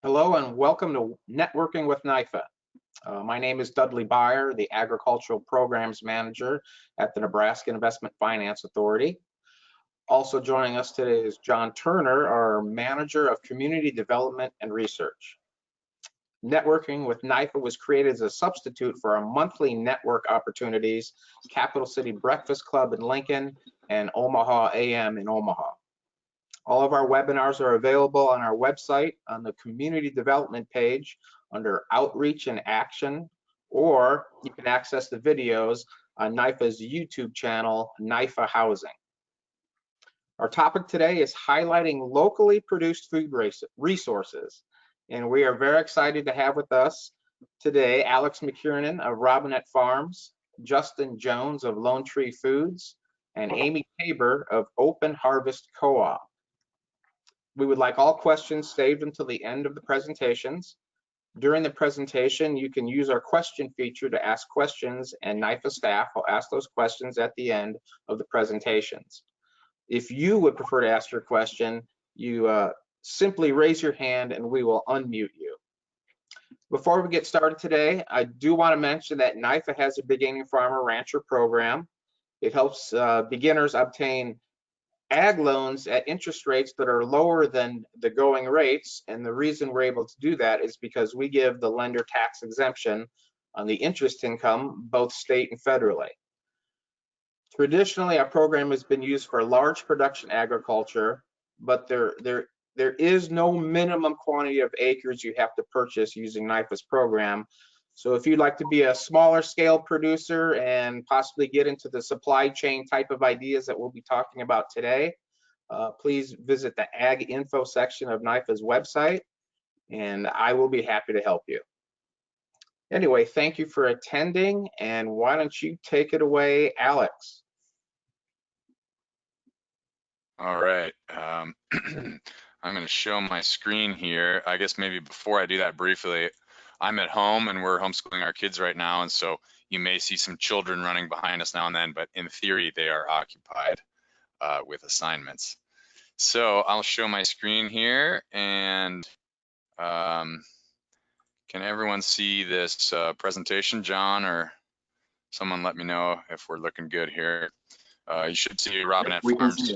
Hello and welcome to Networking with NIFA. My name is Dudley Beyer, the Agricultural Programs Manager at the Nebraska Investment Finance Authority. Also joining us today is John Turner, our Manager of Community Development and Research. Networking with NIFA was created as a substitute for our monthly network opportunities, Capital City Breakfast Club in Lincoln and Omaha AM in Omaha. All of our webinars are available on our website on the community development page under Outreach and Action, or you can access the videos on NIFA's YouTube channel, NIFA Housing. Our topic today is highlighting locally produced food resources, and we are very excited to have with us today Alex McKiernan of Robinette Farms, Justin Jones of Lone Tree Foods, and Amy Tabor of Open Harvest Co-op. We would like all questions saved until the end of the presentations. During the presentation, you can use our question feature to ask questions, and NIFA staff will ask those questions at the end of the presentations. If you would prefer to ask your question, you simply raise your hand and we will unmute you. Before we get started today, I do want to mention that NIFA has a beginning farmer rancher program. It helps beginners obtain ag loans at interest rates that are lower than the going rates, and the reason we're able to do that is because we give the lender tax exemption on the interest income, both state and federally. Traditionally, our program has been used for large production agriculture, but there is no minimum quantity of acres you have to purchase using NIFA's program. So if you'd like to be a smaller scale producer and possibly get into the supply chain type of ideas that we'll be talking about today, please visit the Ag Info section of NIFA's website, and I will be happy to help you. Anyway, thank you for attending, and why don't you take it away, Alex? All right. I'm going to show my screen here. I guess maybe before I do that briefly, I'm at home and we're homeschooling our kids right now, and so you may see some children running behind us now and then, but in theory they are occupied with assignments. So I'll show my screen here, and can everyone see this presentation? John or someone let me know if we're looking good here. You should see Robinette Farms.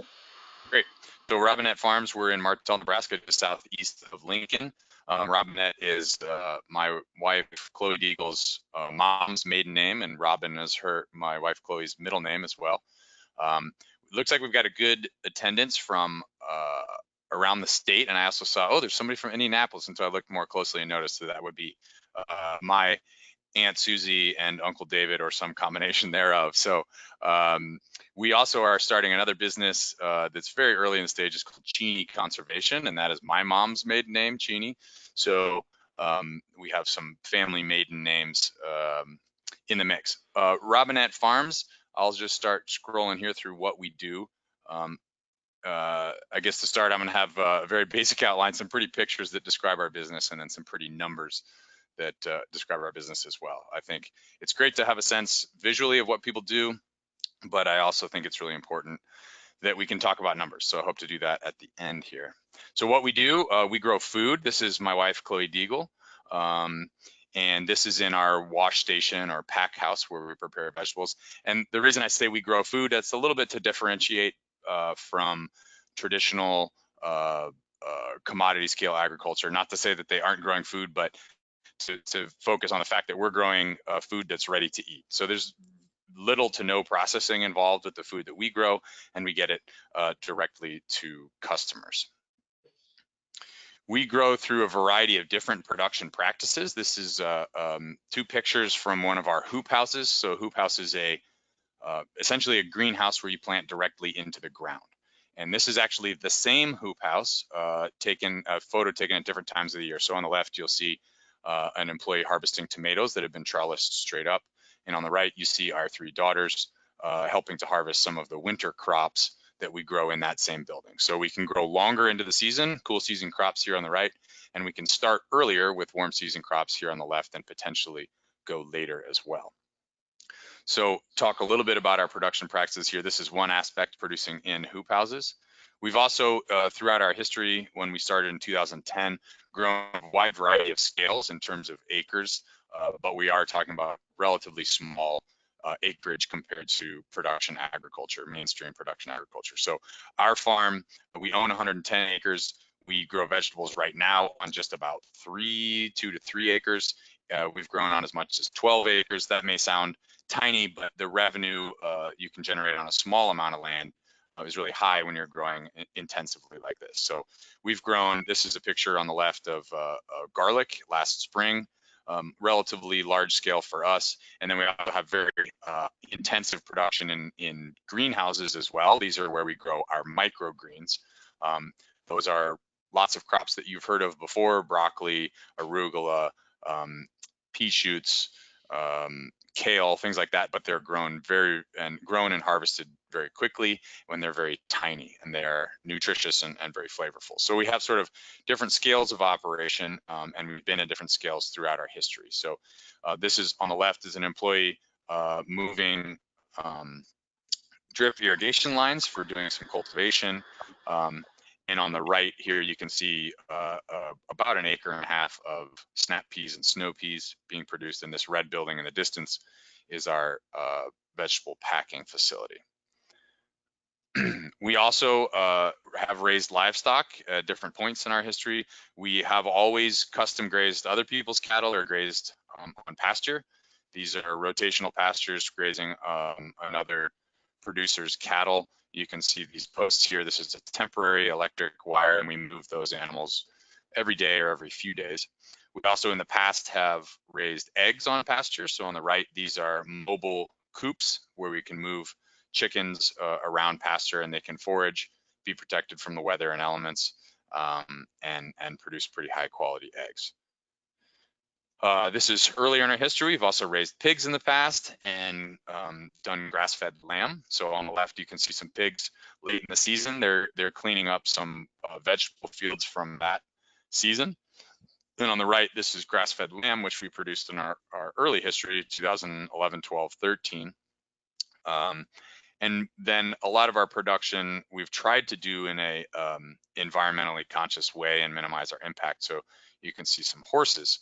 Great. So Robinette Farms, we're in Martell, Nebraska, just southeast of Lincoln. Robinette is my wife Chloe Deagle's mom's maiden name, and Robin is my wife Chloe's middle name as well. Looks like we've got a good attendance from around the state, and I also saw, there's somebody from Indianapolis, and so I looked more closely and noticed that would be my Aunt Susie and Uncle David, or some combination thereof. So we also are starting another business that's very early in the stage. It's called Cheney Conservation, and that is my mom's maiden name, Cheney. So we have some family maiden names in the mix. Robinette Farms, I'll just start scrolling here through what we do. I guess to start, I'm going to have a very basic outline, some pretty pictures that describe our business, and then some pretty numbers that describe our business as well. I think it's great to have a sense visually of what people do, but I also think it's really important that we can talk about numbers. So I hope to do that at the end here. So what we do, we grow food. This is my wife, Chloe Deagle. And this is in our wash station or pack house where we prepare vegetables. And the reason I say we grow food, that's a little bit to differentiate from traditional commodity scale agriculture. Not to say that they aren't growing food, but to focus on the fact that we're growing food that's ready to eat. So there's little to no processing involved with the food that we grow, and we get it directly to customers. We grow through a variety of different production practices. This is two pictures from one of our hoop houses. So a hoop house is essentially a greenhouse where you plant directly into the ground. And this is actually the same hoop house, a photo taken at different times of the year. So on the left, you'll see an employee harvesting tomatoes that have been trellised straight up. And on the right, you see our three daughters helping to harvest some of the winter crops that we grow in that same building. So we can grow longer into the season, cool season crops here on the right, and we can start earlier with warm season crops here on the left and potentially go later as well. So talk a little bit about our production practices here. This is one aspect, producing in hoop houses. We've also, throughout our history, when we started in 2010, grown a wide variety of scales in terms of acres, but we are talking about relatively small acreage compared to production agriculture, mainstream production agriculture. So our farm, we own 110 acres. We grow vegetables right now on just about 2 to 3 acres. We've grown on as much as 12 acres. That may sound tiny, but the revenue you can generate on a small amount of land is really high when you're growing intensively like this. So we've grown, this is a picture on the left of garlic last spring, relatively large scale for us. And then we also have very intensive production in greenhouses as well. These are where we grow our microgreens. Those are lots of crops that you've heard of before: broccoli, arugula, pea shoots, kale, things like that, but they're grown and harvested very quickly when they're very tiny, and they are nutritious and very flavorful. So we have sort of different scales of operation, and we've been at different scales throughout our history. So this is on the left is an employee moving drip irrigation lines for doing some cultivation. And on the right here, you can see about 1.5 acres of snap peas and snow peas being produced. In this red building in the distance is our vegetable packing facility. We also have raised livestock at different points in our history. We have always custom grazed other people's cattle or grazed on pasture. These are rotational pastures grazing another producer's cattle. You can see these posts here. This is a temporary electric wire, and we move those animals every day or every few days. We also in the past have raised eggs on pasture. So on the right, these are mobile coops where we can move chickens around pasture, and they can forage, be protected from the weather and elements, and produce pretty high quality eggs. This is earlier in our history. We've also raised pigs in the past and done grass-fed lamb. So on the left, you can see some pigs late in the season. They're cleaning up some vegetable fields from that season. Then on the right, this is grass-fed lamb, which we produced in our early history, 2011, 12, 13. And then a lot of our production we've tried to do in a environmentally conscious way and minimize our impact. So you can see some horses.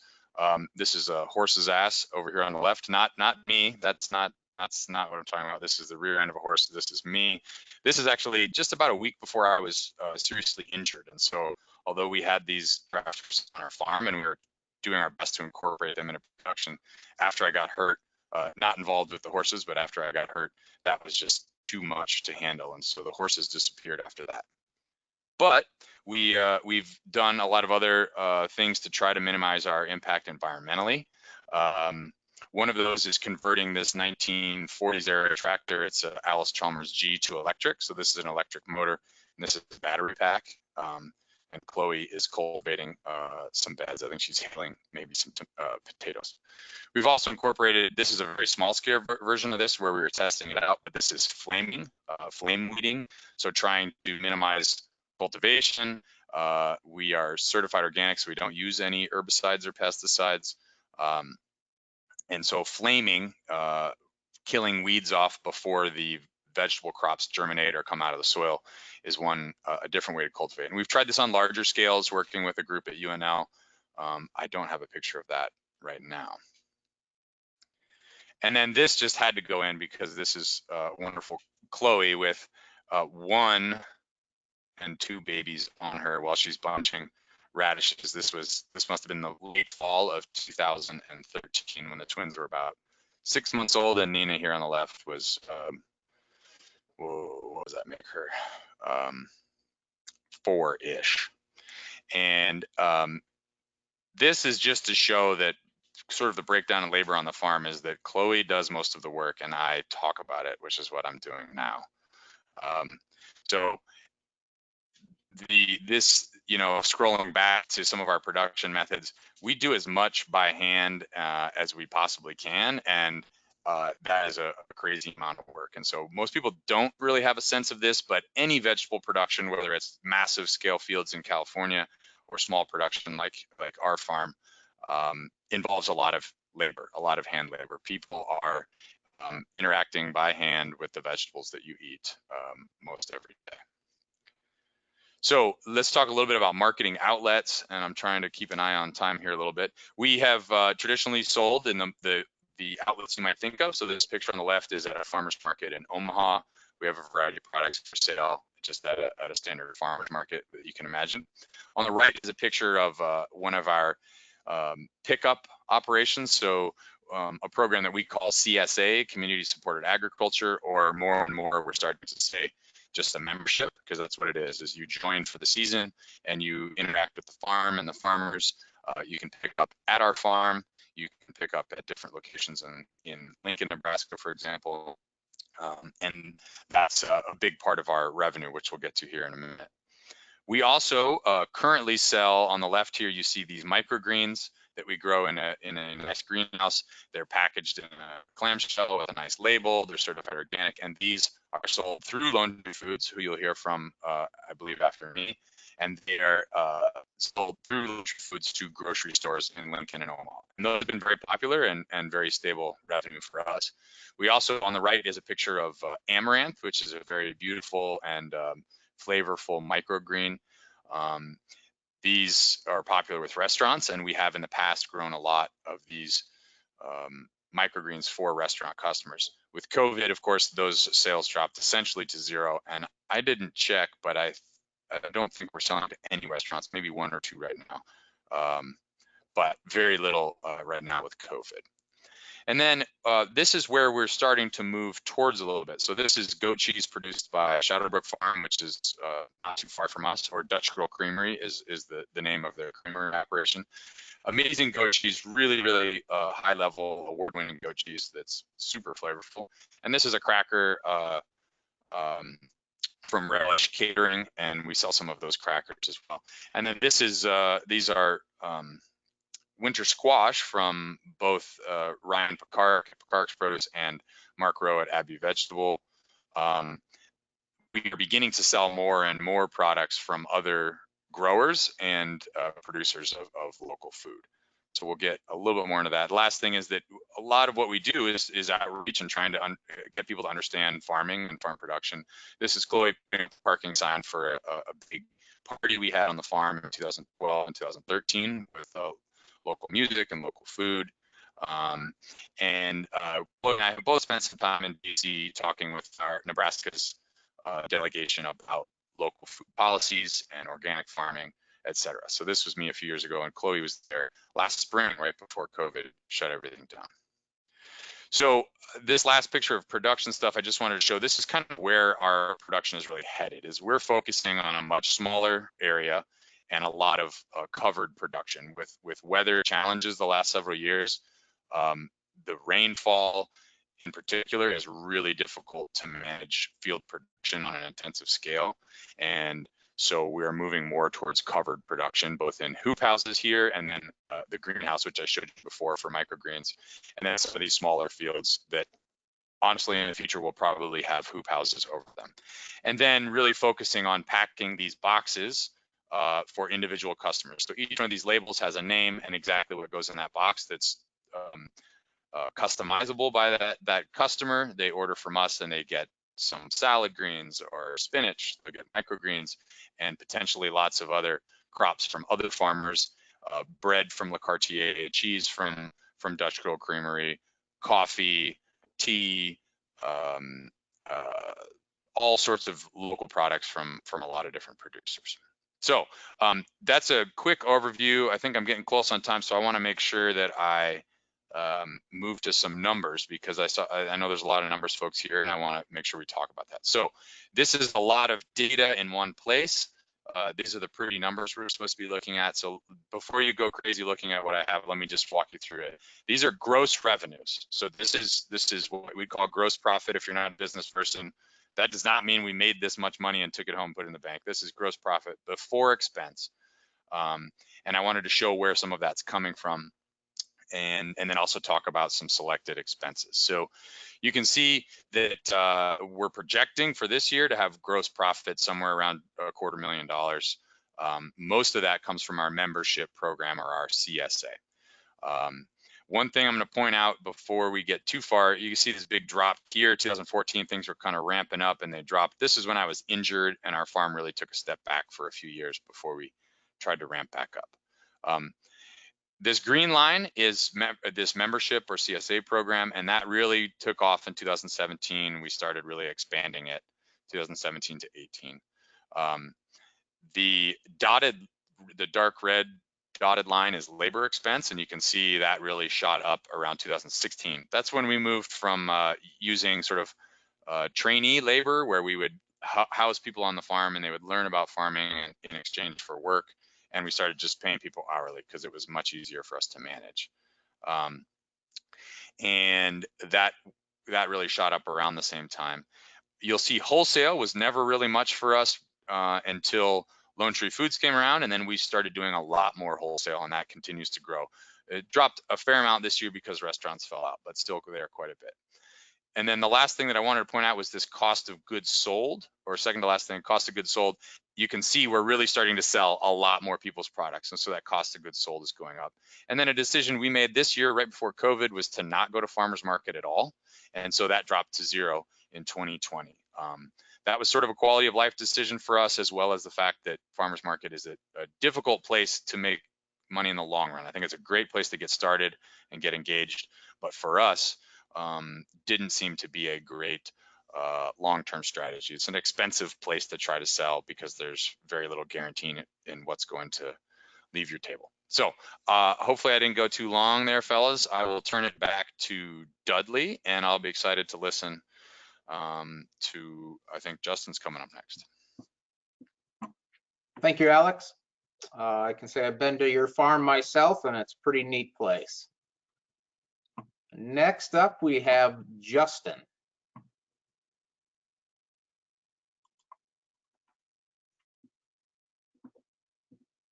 This is a horse's ass over here on the left. Not me. That's not what I'm talking about. This is the rear end of a horse. This is me. This is actually just about a week before I was seriously injured. And so although we had these grafters on our farm and we were doing our best to incorporate them into production, after I got hurt, not involved with the horses, but after I got hurt, that was just too much to handle. And so the horses disappeared after that. But we've done a lot of other things to try to minimize our impact environmentally. One of those is converting this 1940s era tractor. It's a Alice Chalmers G to electric. So this is an electric motor, and this is the battery pack. And Chloe is cultivating some beds. I think she's handling maybe some potatoes. We've also incorporated, this is a very small scale version of this where we were testing it out, but this is flame weeding. So trying to minimize cultivation. We are certified organic, so we don't use any herbicides or pesticides. And so flaming, killing weeds off before the vegetable crops germinate or come out of the soil is a different way to cultivate. And we've tried this on larger scales, working with a group at UNL. I don't have a picture of that right now. And then this just had to go in because this is wonderful Chloe with 1 and 2 babies on her while she's bunching radishes. This must have been the late fall of 2013 when the twins were about 6 months old, and Nina here on the left was what does that make her? 4-ish. And this is just to show that sort of the breakdown of labor on the farm is that Chloe does most of the work and I talk about it, which is what I'm doing now. So this, scrolling back to some of our production methods, we do as much by hand as we possibly can, and that is a crazy amount of work. And so most people don't really have a sense of this, but any vegetable production, whether it's massive scale fields in California or small production like our farm, involves a lot of labor, a lot of hand labor. People are interacting by hand with the vegetables that you eat most every day. So let's talk a little bit about marketing outlets, and I'm trying to keep an eye on time here a little bit. We have traditionally sold in the outlets you might think of. So this picture on the left is at a farmer's market in Omaha. We have a variety of products for sale just at a standard farmer's market that you can imagine. On the right is a picture of one of our pickup operations. So a program that we call CSA, Community Supported Agriculture, or more and more we're starting to say just a membership, because that's what it is you join for the season and you interact with the farm and the farmers. You can pick up at our farm, you can pick up at different locations in Lincoln, Nebraska, for example. And that's a big part of our revenue, which we'll get to here in a minute. We also currently sell, on the left here, you see these microgreens that we grow in a nice greenhouse. They're packaged in a clamshell with a nice label. They're certified organic, and these are sold through Lone Tree Foods, who you'll hear from, I believe, after me. And they are sold through Lone Tree Foods to grocery stores in Lincoln and Omaha. And those have been very popular and very stable revenue for us. We also, on the right, is a picture of amaranth, which is a very beautiful and flavorful microgreen. These are popular with restaurants, and we have in the past grown a lot of these microgreens for restaurant customers. With COVID, of course, those sales dropped essentially to zero, and I didn't check, but I don't think we're selling to any restaurants, maybe one or two right now, but very little right now with COVID. And then this is where we're starting to move towards a little bit. So this is goat cheese produced by Shadowbrook Farm, which is not too far from us, or Dutch Girl Creamery is the name of their creamery operation. Amazing goat cheese, really high level, award-winning goat cheese that's super flavorful. And this is a cracker from Relish Catering, and we sell some of those crackers as well. And then this is these are winter squash from both Ryan Picark's Produce and Mark Rowe at Abbey Vegetable. We are beginning to sell more and more products from other growers and producers of local food. So we'll get a little bit more into that. Last thing is that a lot of what we do is outreach and trying to get people to understand farming and farm production. This is Chloe putting a parking sign for a big party we had on the farm in 2012 and 2013 with local music and local food. And Chloe and I have both spent some time in DC talking with our Nebraska's delegation about local food policies and organic farming, etc. So this was me a few years ago, and Chloe was there last spring, right before COVID shut everything down. So this last picture of production stuff, I just wanted to show, this is kind of where our production is really headed, is we're focusing on a much smaller area and a lot of covered production. With weather challenges the last several years, the rainfall in particular is really difficult to manage field production on an intensive scale. And so we are moving more towards covered production, both in hoop houses here and then the greenhouse, which I showed you before for microgreens, and then some of these smaller fields that honestly in the future will probably have hoop houses over them. And then really focusing on packing these boxes for individual customers. So each one of these labels has a name and exactly what goes in that box that's customizable by that customer. They order from us and they get some salad greens or spinach, they get microgreens, and potentially lots of other crops from other farmers, bread from Le Cartier, cheese from Dutch Girl Creamery, coffee, tea, all sorts of local products from a lot of different producers. So that's a quick overview. I think I'm getting close on time, so I want to make sure that I move to some numbers, because I know there's a lot of numbers folks here, and I want to make sure we talk about that. So this is a lot of data in one place. These are the pretty numbers we're supposed to be looking at. So before you go crazy looking at what I have, let me just walk you through it. These are gross revenues. So this is what we call gross profit. If you're not a business person, that does not mean we made this much money and took it home and put it in the bank. This is gross profit before expense. And I wanted to show where some of that's coming from, and then also talk about some selected expenses. So you can see that we're projecting for this year to have gross profit somewhere around $250,000. Most of that comes from our membership program, or our CSA. one thing I'm going to point out before we get too far, you can see this big drop here. 2014, things were kind of ramping up and they dropped. This is when I was injured and our farm really took a step back for a few years before we tried to ramp back up. This green line is this membership or CSA program, and that really took off in 2017. We started really expanding it 2017 to 18. The dark red dotted line is labor expense, and you can see that really shot up around 2016. That's when we moved from using sort of trainee labor, where we would house people on the farm and they would learn about farming in exchange for work, and we started just paying people hourly because it was much easier for us to manage. And that really shot up around the same time. You'll see wholesale was never really much for us until Lone Tree Foods came around, and then we started doing a lot more wholesale, and that continues to grow. It dropped a fair amount this year because restaurants fell out, but still there quite a bit. And then the last thing that I wanted to point out was this cost of goods sold, or second to last thing, cost of goods sold. You can see we're really starting to sell a lot more people's products, and so that cost of goods sold is going up. And then a decision we made this year right before COVID was to not go to farmers market at all, and so that dropped to 0 in 2020. That was sort of a quality of life decision for us, as well as the fact that farmers market is a difficult place to make money in the long run. I think it's a great place to get started and get engaged, but for us, didn't seem to be a great long-term strategy. It's an expensive place to try to sell because there's very little guarantee in what's going to leave your table. So hopefully I didn't go too long there, fellas. I will turn it back to Dudley, and I'll be excited to listen to, I think Justin's coming up next. Thank you, Alex. I can say I've been to your farm myself, and it's a pretty neat place. Next up, we have Justin.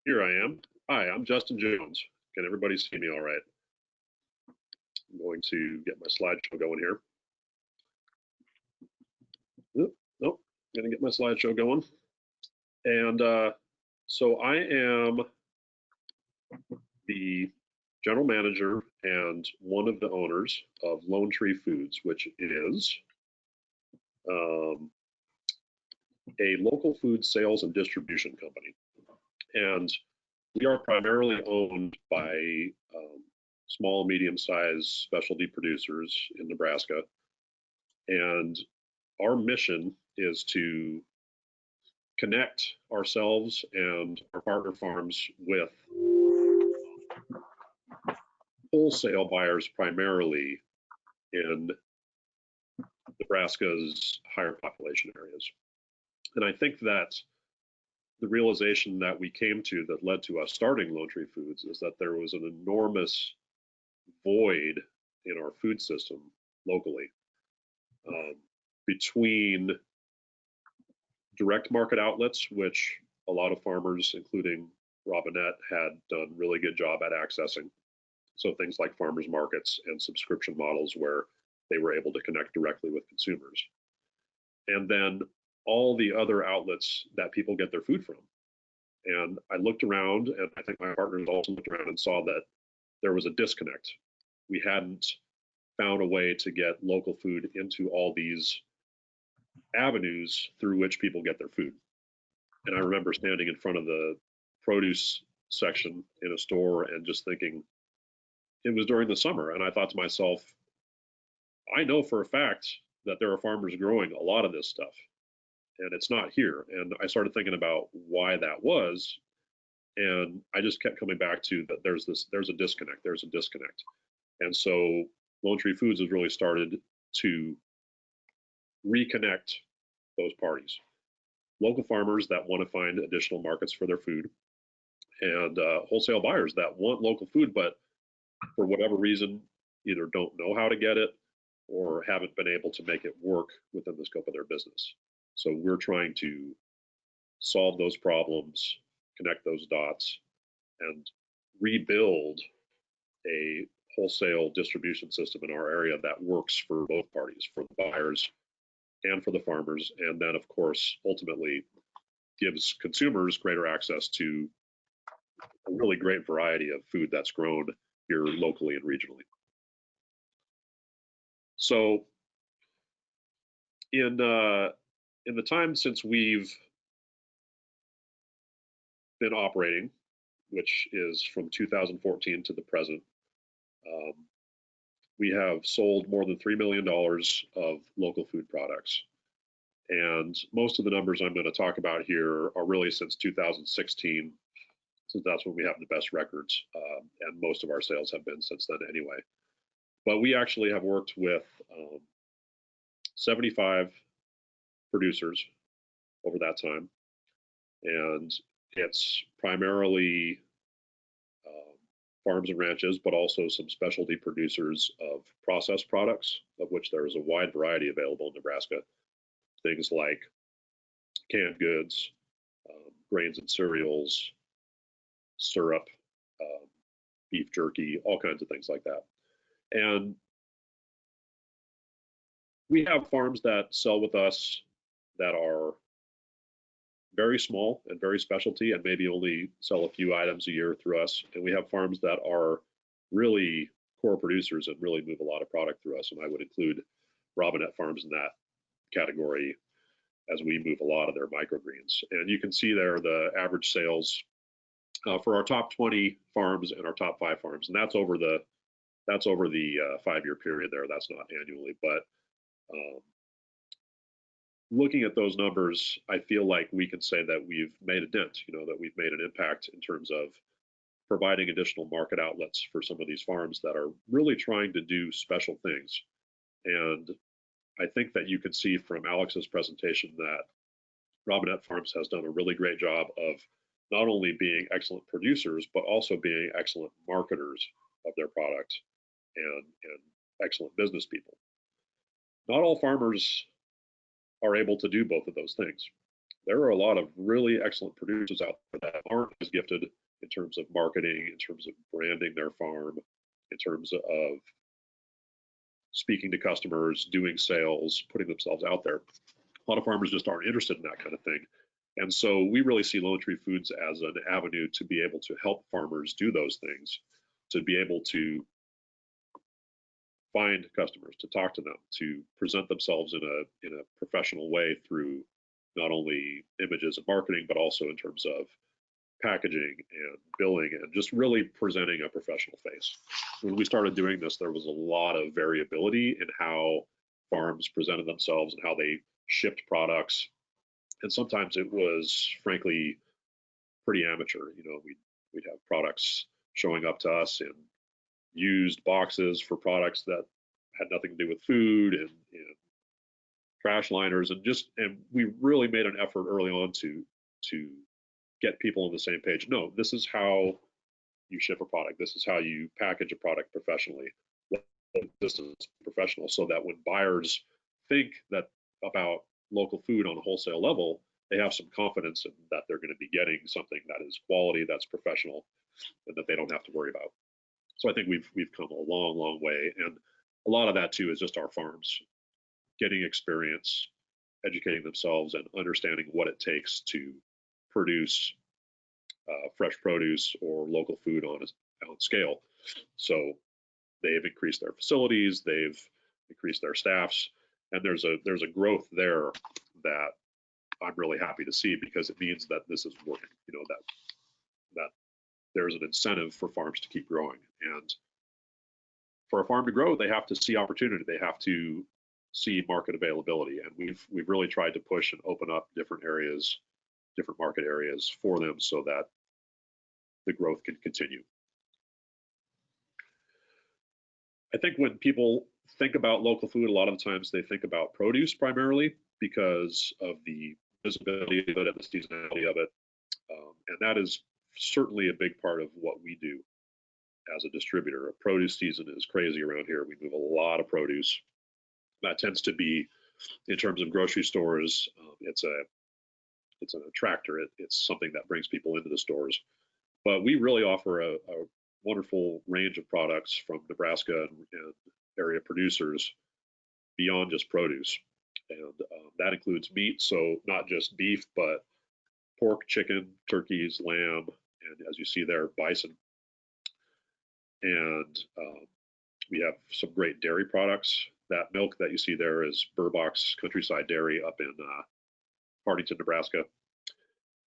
Here I am. Hi, I'm Justin Jones. Can everybody see me all right? I'm going to get my slideshow going here. Nope, I'm gonna get my slideshow going. And so I am the general manager and one of the owners of Lone Tree Foods, which is a local food sales and distribution company. And we are primarily owned by small, medium-sized specialty producers in Nebraska. And our mission is to connect ourselves and our partner farms with wholesale buyers primarily in Nebraska's higher population areas. And I think that the realization that we came to that led to us starting Lone Tree Foods is that there was an enormous void in our food system locally between direct market outlets, which a lot of farmers, including Robinette, had done a really good job at accessing. So things like farmers markets and subscription models where they were able to connect directly with consumers. And then all the other outlets that people get their food from. And I looked around, and I think my partners also looked around and saw that there was a disconnect. We hadn't found a way to get local food into all these avenues through which people get their food. And I remember standing in front of the produce section in a store and just thinking, it was during the summer, and I thought to myself, I know for a fact that there are farmers growing a lot of this stuff, and it's not here. And I started thinking about why that was, and I just kept coming back to that there's a disconnect. And so Lone Tree Foods has really started to reconnect those parties. Local farmers that want to find additional markets for their food, and wholesale buyers that want local food, but for whatever reason, either don't know how to get it or haven't been able to make it work within the scope of their business. So we're trying to solve those problems, connect those dots, and rebuild a wholesale distribution system in our area that works for both parties, for the buyers and for the farmers, and then of course ultimately gives consumers greater access to a really great variety of food that's grown here locally and regionally. So in the time since we've been operating, which is from 2014 to the present, we have sold more than $3 million of local food products. And most of the numbers I'm going to talk about here are really since 2016, since that's when we have the best records. And most of our sales have been since then anyway. But we actually have worked with 75 producers over that time. And it's primarily farms and ranches, but also some specialty producers of processed products, of which there is a wide variety available in Nebraska. Things like canned goods, grains and cereals, syrup, beef jerky, all kinds of things like that. And we have farms that sell with us that are very small and very specialty and maybe only sell a few items a year through us. And we have farms that are really core producers and really move a lot of product through us. And I would include Robinette farms in that category, as we move a lot of their microgreens. And you can see there the average sales for our top 20 farms and our top 5 farms. And that's over the 5-year period there. That's not annually, but looking at those numbers, I feel like we can say that we've made a dent, that we've made an impact in terms of providing additional market outlets for some of these farms that are really trying to do special things. And I think that you can see from Alex's presentation that Robinette Farms has done a really great job of not only being excellent producers, but also being excellent marketers of their product and excellent business people. Not all farmers are able to do both of those things. There are a lot of really excellent producers out there that aren't as gifted in terms of marketing, in terms of branding their farm, in terms of speaking to customers, doing sales, putting themselves out there. A lot of farmers just aren't interested in that kind of thing. And so we really see Lone Tree Foods as an avenue to be able to help farmers do those things, to be able to find customers, to talk to them, to present themselves in a professional way through not only images and marketing, but also in terms of packaging and billing and just really presenting a professional face. When we started doing this, there was a lot of variability in how farms presented themselves and how they shipped products. And sometimes it was frankly pretty amateur. We'd have products showing up to us in used boxes for products that had nothing to do with food and trash liners, and we really made an effort early on to get people on the same page. No, this is how you ship a product. This is how you package a product professionally. This is professional, so that when buyers think that about local food on a wholesale level, they have some confidence in that they're going to be getting something that is quality, that's professional, and that they don't have to worry about. So I think we've come a long, long way. And a lot of that too is just our farms getting experience, educating themselves and understanding what it takes to produce fresh produce or local food on scale. So they've increased their facilities, they've increased their staffs, and there's a growth there that I'm really happy to see, because it means that this is working, that there's an incentive for farms to keep growing. And for a farm to grow, they have to see opportunity. They have to see market availability. And we've really tried to push and open up different areas, different market areas for them so that the growth can continue. I think when people think about local food, a lot of the times they think about produce primarily because of the visibility of it and the seasonality of it. And that is certainly a big part of what we do as a distributor. A produce season is crazy around here. We move a lot of produce. That tends to be, in terms of grocery stores, it's an attractor. It's something that brings people into the stores. But we really offer a wonderful range of products from Nebraska and area producers beyond just produce. And that includes meat, so not just beef, but pork, chicken, turkeys, lamb, and as you see there, bison. And we have some great dairy products. That milk that you see there is Burbox Countryside Dairy up in Partington, Nebraska.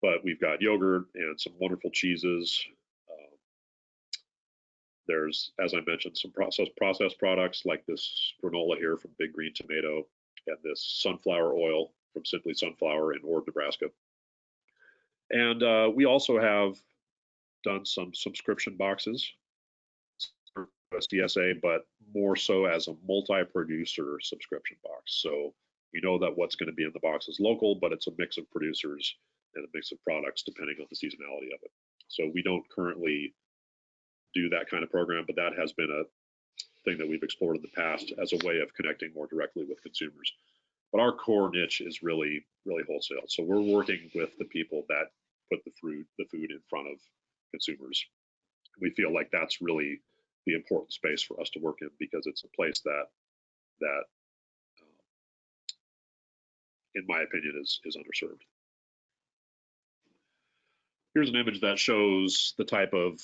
But we've got yogurt and some wonderful cheeses. There's, as I mentioned, some processed products like this granola here from Big Green Tomato and this sunflower oil from Simply Sunflower in Ord, Nebraska. And we also have done some subscription boxes for SDSA, but more so as a multi-producer subscription box. So you know that what's going to be in the box is local, but it's a mix of producers and a mix of products depending on the seasonality of it. So we don't currently do that kind of program, but that has been a thing that we've explored in the past as a way of connecting more directly with consumers. But our core niche is really wholesale. So we're working with the people that put the food in front of consumers. We feel like that's really the important space for us to work in, because it's a place that in my opinion is underserved. Here's an image that shows the type of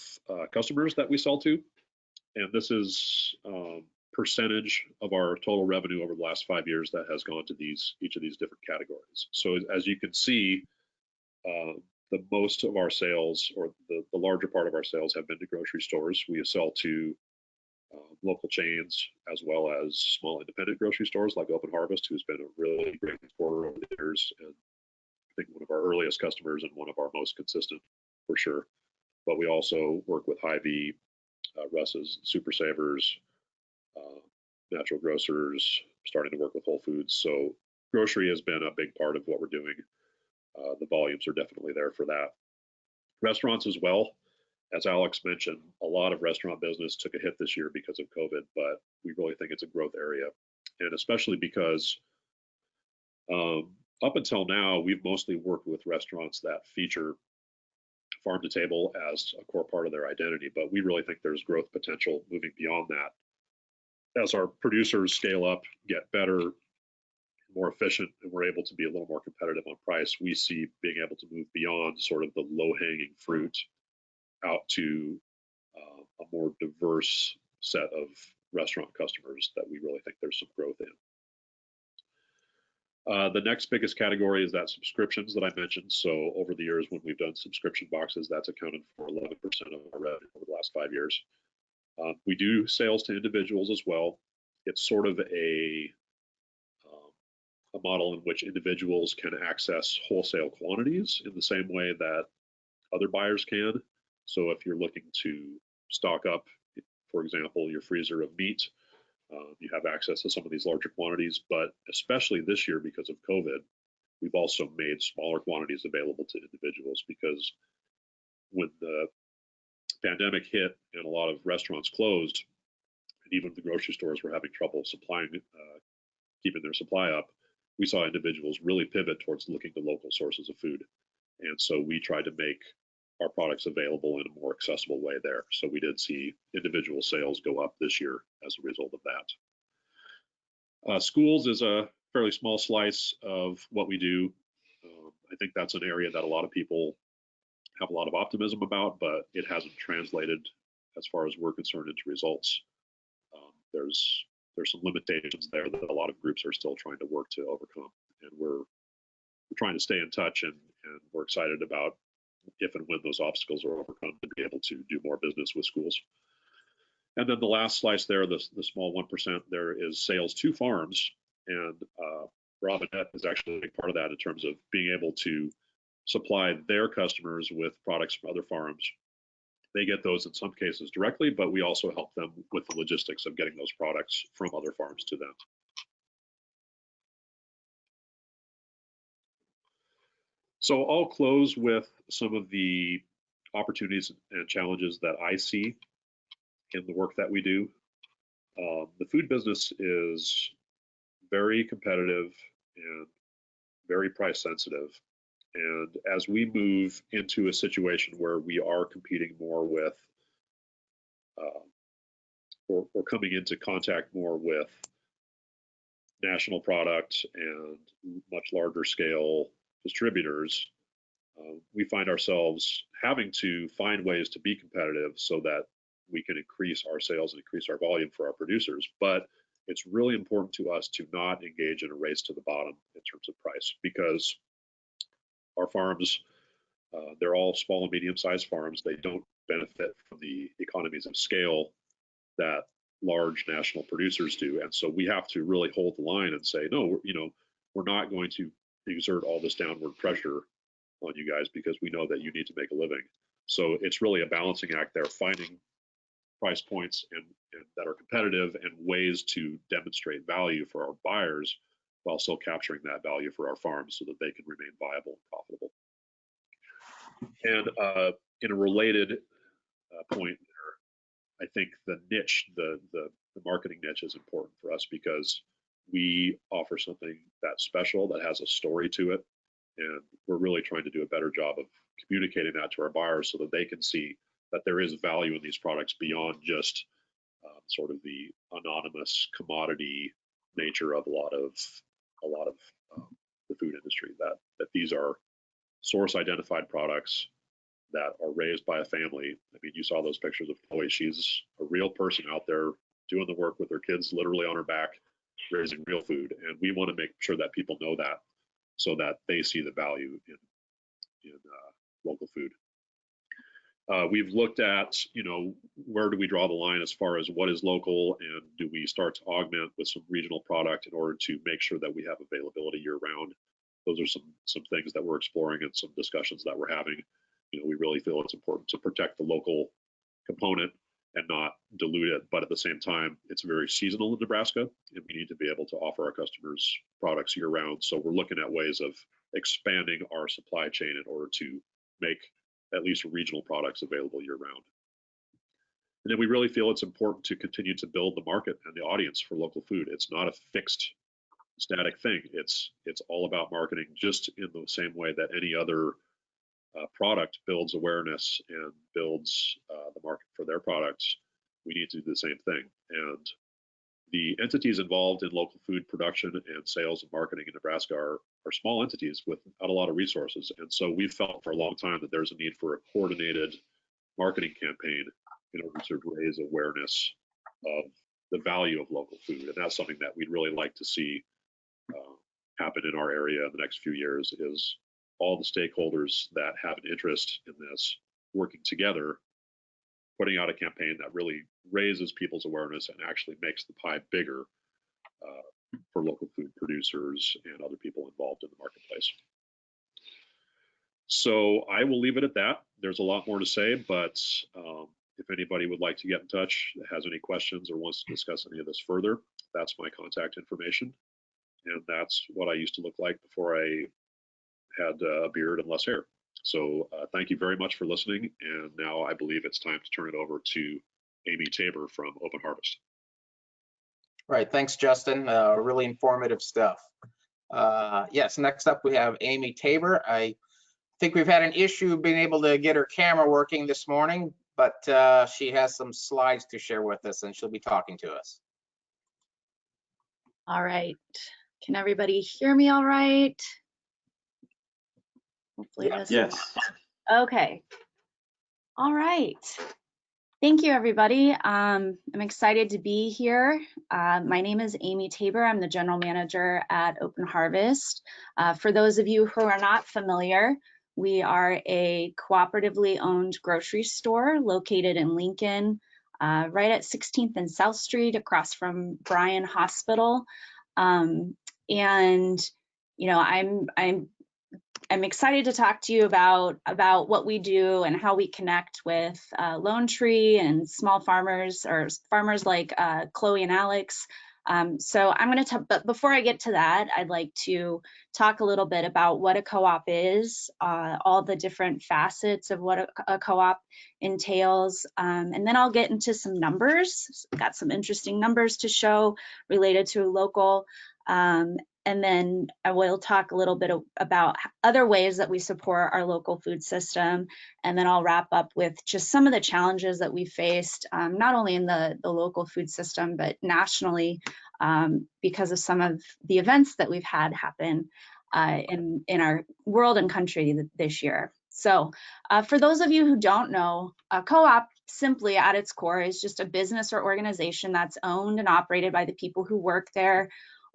customers that we sell to. And this is percentage of our total revenue over the last 5 years that has gone to each of these different categories. So as you can see, the most of our sales, or the larger part of our sales, have been to grocery stores. We sell to local chains as well as small independent grocery stores like Open Harvest, who's been a really great supporter over the years, and I think one of our earliest customers and one of our most consistent for sure. But we also work with Hy-Vee, Russ's, Super Savers, Natural Grocers, starting to work with Whole Foods. So grocery has been a big part of what we're doing. The volumes are definitely there for that. Restaurants as well. As Alex mentioned, a lot of restaurant business took a hit this year because of COVID, but we really think it's a growth area. And especially because up until now, we've mostly worked with restaurants that feature farm to table as a core part of their identity, but we really think there's growth potential moving beyond that. As our producers scale up, get better, more efficient, and we're able to be a little more competitive on price, we see being able to move beyond sort of the low-hanging fruit out to a more diverse set of restaurant customers that we really think there's some growth in. The next biggest category is that subscriptions that I mentioned. So over the years, when we've done subscription boxes, that's accounted for 11% of our revenue over the last 5 years. We do sales to individuals as well. It's sort of a model in which individuals can access wholesale quantities in the same way that other buyers can. So if you're looking to stock up, for example, your freezer of meat, you have access to some of these larger quantities, but especially this year because of COVID, we've also made smaller quantities available to individuals, because when the pandemic hit and a lot of restaurants closed, and even the grocery stores were having trouble supplying, keeping their supply up, we saw individuals really pivot towards looking to local sources of food. And so we tried to make our products available in a more accessible way there. So we did see individual sales go up this year as a result of that. Schools is a fairly small slice of what we do. I think that's an area that a lot of people have a lot of optimism about, but it hasn't translated, as far as we're concerned, into results. There's some limitations there that a lot of groups are still trying to work to overcome, and we're trying to stay in touch, and we're excited about if and when those obstacles are overcome to be able to do more business with schools. And then the last slice there, the small 1%, there is sales to farms, and Robinette is actually a big part of that in terms of being able to supply their customers with products from other farms. They get those in some cases directly, but we also help them with the logistics of getting those products from other farms to them. So I'll close with some of the opportunities and challenges that I see in the work that we do. The food business is very competitive and very price sensitive. And as we move into a situation where we are competing more with, or coming into contact more with national product and much larger scale distributors, we find ourselves having to find ways to be competitive so that we can increase our sales and increase our volume for our producers. But it's really important to us to not engage in a race to the bottom in terms of price, because our farms, they're all small and medium-sized farms. They don't benefit from the economies of scale that large national producers do. And so we have to really hold the line and say, no, we're not going to exert all this downward pressure on you guys, because we know that you need to make a living. So it's really a balancing act there, finding price points and that are competitive and ways to demonstrate value for our buyers while still capturing that value for our farms so that they can remain viable and profitable. And in a related point there, I think the niche, the marketing niche is important for us, because we offer something that's special, that has a story to it. And we're really trying to do a better job of communicating that to our buyers so that they can see that there is value in these products beyond just sort of the anonymous commodity nature of a lot of the food industry. That these are source identified products that are raised by a family. I mean, you saw those pictures of Chloe. She's a real person out there doing the work with her kids literally on her back, raising real food. And we want to make sure that people know that, so that they see the value in local food. We've looked at, where do we draw the line as far as what is local, and do we start to augment with some regional product in order to make sure that we have availability year round? Those are some things that we're exploring and some discussions that we're having. We really feel it's important to protect the local component and not dilute it, but at the same time, it's very seasonal in Nebraska, and we need to be able to offer our customers products year round. So we're looking at ways of expanding our supply chain in order to make at least regional products available year round. And then we really feel it's important to continue to build the market and the audience for local food. It's not a fixed, static thing. It's all about marketing, just in the same way that any other product builds awareness and builds the market for their products. We need to do the same thing. And the entities involved in local food production and sales and marketing in Nebraska are small entities without a lot of resources. And so we've felt for a long time that there's a need for a coordinated marketing campaign in order to raise awareness of the value of local food. And that's something that we'd really like to see happen in our area in the next few years, is all the stakeholders that have an interest in this working together, putting out a campaign that really raises people's awareness and actually makes the pie bigger for local food producers and other people involved in the marketplace. So I will leave it at that. There's a lot more to say, but if anybody would like to get in touch, has any questions or wants to discuss any of this further, that's my contact information. And that's what I used to look like before I had a beard and less hair. So thank you very much for listening. And now I believe it's time to turn it over to Amy Tabor from Open Harvest. Right, thanks, Justin. Really informative stuff. Yes, next up we have Amy Tabor. I think we've had an issue being able to get her camera working this morning, but she has some slides to share with us, and she'll be talking to us. All right. Can everybody hear me all right? Hopefully this. Yes. Okay. All right. Thank you, everybody. I'm excited to be here. My name is Amy Tabor. I'm the general manager at Open Harvest. For those of you who are not familiar, we are a cooperatively owned grocery store located in Lincoln, right at 16th and South Street, across from Bryan Hospital. And you know, I'm excited to talk to you about what we do and how we connect with Lone Tree and small farmers, or farmers like Chloe and Alex. So I'm going to, but before I get to that, I'd like to talk a little bit about what a co-op is, all the different facets of what a co-op entails, and then I'll get into some numbers. Got some interesting numbers to show related to local. And then I will talk a little bit about other ways that we support our local food system. And then I'll wrap up with just some of the challenges that we faced, not only in the local food system, but nationally, because of some of the events that we've had happen in our world and country this year. So for those of you who don't know, a co-op simply at its core is just a business or organization that's owned and operated by the people who work there